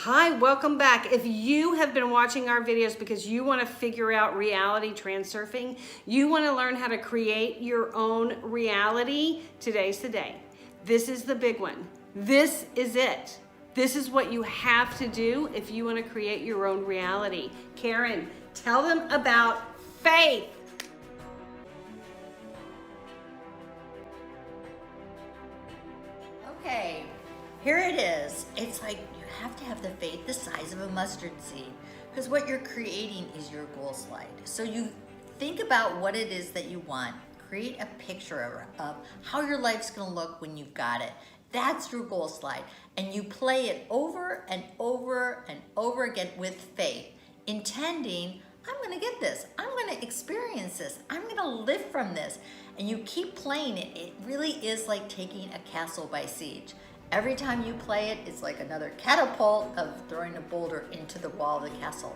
Hi, welcome back. If you have been watching our videos because you want to figure out reality transurfing, you want to learn how to create your own reality, today's the day. This is the big one. This is it. This is what you have to do if you want to create your own reality. Karen, tell them about faith. Okay, here it is. It's like you have to have the faith the size of a mustard seed because what you're creating is your goal slide. So you think about what it is that you want, create a picture of how your life's gonna look when you've got it. That's your goal slide. And you play it over and over and over again with faith, intending, I'm gonna get this, I'm gonna experience this, I'm gonna live from this. And you keep playing it. It really is like taking a castle by siege. Every time you play it, it's like another catapult of throwing a boulder into the wall of the castle.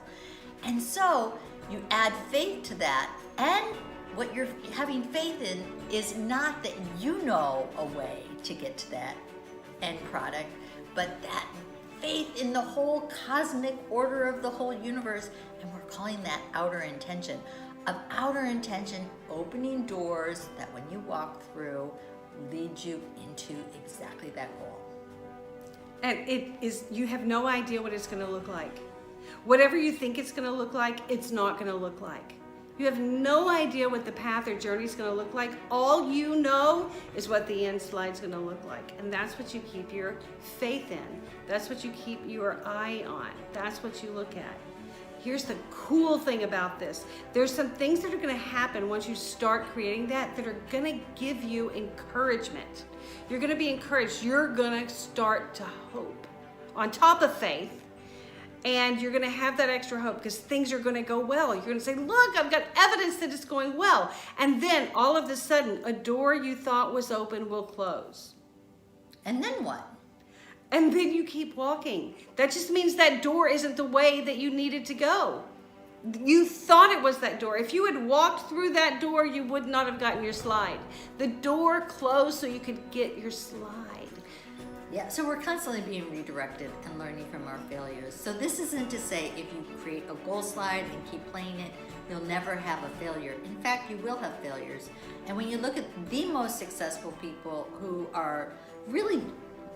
And so you add faith to that, and what you're having faith in is not that you know a way to get to that end product, but that faith in the whole cosmic order of the whole universe, and we're calling that outer intention. Of outer intention opening doors that when you walk through lead you into exactly that goal. And it is, you have no idea what it's going to look like. Whatever you think it's going to look like, it's not going to look like. You have no idea what the path or journey is going to look like. All you know is what the end slide is going to look like. And that's what you keep your faith in. That's what you keep your eye on. That's what you look at. Here's the cool thing about this. There's some things that are going to happen once you start creating that are going to give you encouragement. You're going to be encouraged. You're going to start to hope on top of faith, and you're going to have that extra hope because things are going to go well. You're going to say, look, I've got evidence that it's going well. And then all of a sudden, a door you thought was open will close. And then what? And then you keep walking. That just means that door isn't the way that you needed to go. You thought it was that door. If you had walked through that door, you would not have gotten your slide. The door closed so you could get your slide. Yeah, so we're constantly being redirected and learning from our failures. So this isn't to say if you create a goal slide and keep playing it, you'll never have a failure. In fact, you will have failures. And when you look at the most successful people who are really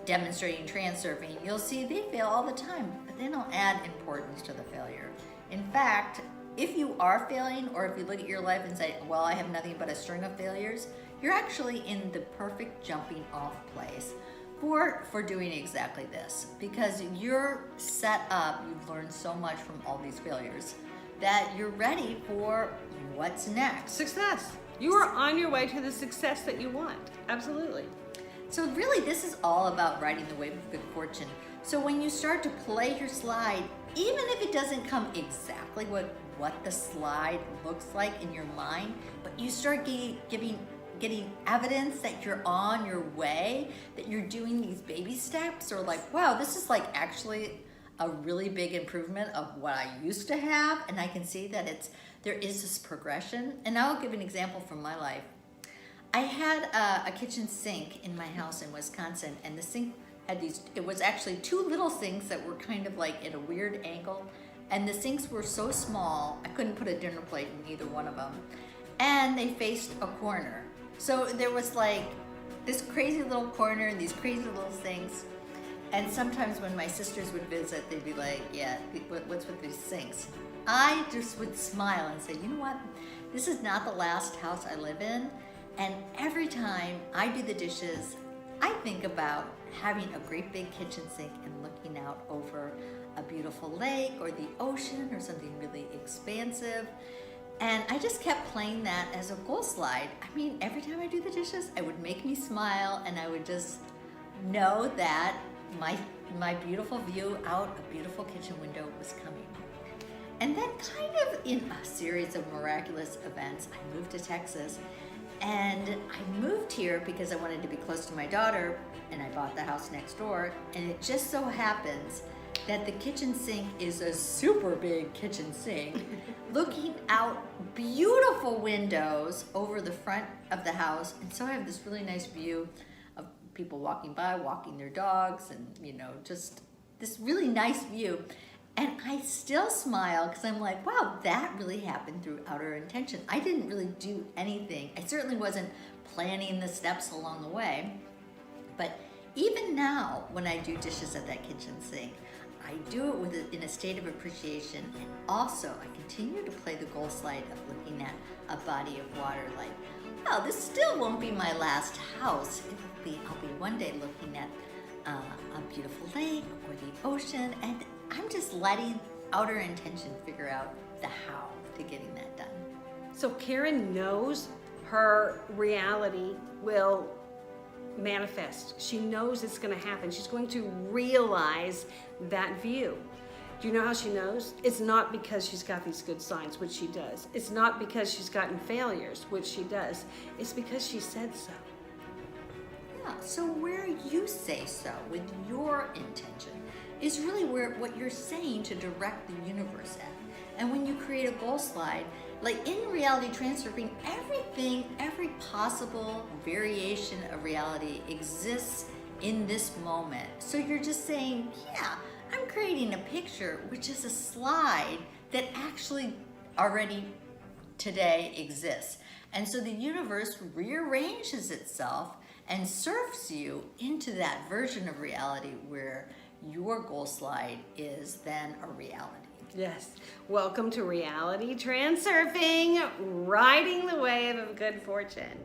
demonstrating transurfing, you'll see they fail all the time, but they don't add importance to the failure. In fact, if you are failing, or if you look at your life and say, well, I have nothing but a string of failures, you're actually in the perfect jumping off place for doing exactly this, because you're set up, you've learned so much from all these failures that you're ready for what's next. Success. You are on your way to the success that you want. Absolutely. So really, this is all about riding the wave of good fortune. So when you start to play your slide, even if it doesn't come exactly what the slide looks like in your mind, but you start getting evidence that you're on your way, that you're doing these baby steps, or like, wow, this is like actually a really big improvement of what I used to have, and I can see that there is this progression. And I'll give an example from my life. I had a kitchen sink in my house in Wisconsin, and the sink had it was actually two little sinks that were kind of like at a weird angle, and the sinks were so small, I couldn't put a dinner plate in either one of them, and they faced a corner. So there was like this crazy little corner and these crazy little sinks, and sometimes when my sisters would visit, they'd be like, yeah, what's with these sinks? I just would smile and say, you know what, this is not the last house I live in. And every time I do the dishes, I think about having a great big kitchen sink and looking out over a beautiful lake or the ocean or something really expansive. And I just kept playing that as a goal slide. I mean, every time I do the dishes, it would make me smile, and I would just know that my beautiful view out a beautiful kitchen window was coming. And then kind of in a series of miraculous events, I moved to Texas. And I moved here because I wanted to be close to my daughter, and I bought the house next door. And it just so happens that the kitchen sink is a super big kitchen sink, looking out beautiful windows over the front of the house. And so I have this really nice view of people walking by, walking their dogs, and just this really nice view. And I still smile because I'm like, wow, that really happened through outer intention. I didn't really do anything. I certainly wasn't planning the steps along the way. But even now, when I do dishes at that kitchen sink, I do it in a state of appreciation. And also, I continue to play the goal slide of looking at a body of water like, well, this still won't be my last house. I'll be one day looking at a beautiful lake or the ocean, and I'm just letting outer intention figure out the how to getting that done. So Karen knows her reality will manifest. She knows it's going to happen. She's going to realize that view. Do you know how she knows? It's not because she's got these good signs, which she does. It's not because she's gotten failures, which she does. It's because she said so. Yeah, so where you say so with your intention is really what you're saying to direct the universe at. And when you create a goal slide, like in Reality Transurfing, every possible variation of reality exists in this moment. So you're just saying, yeah, I'm creating a picture, which is a slide that actually already today exists. And so the universe rearranges itself and surfs you into that version of reality where your goal slide is then a reality. Yes. Welcome to Reality Transurfing, riding the wave of good fortune.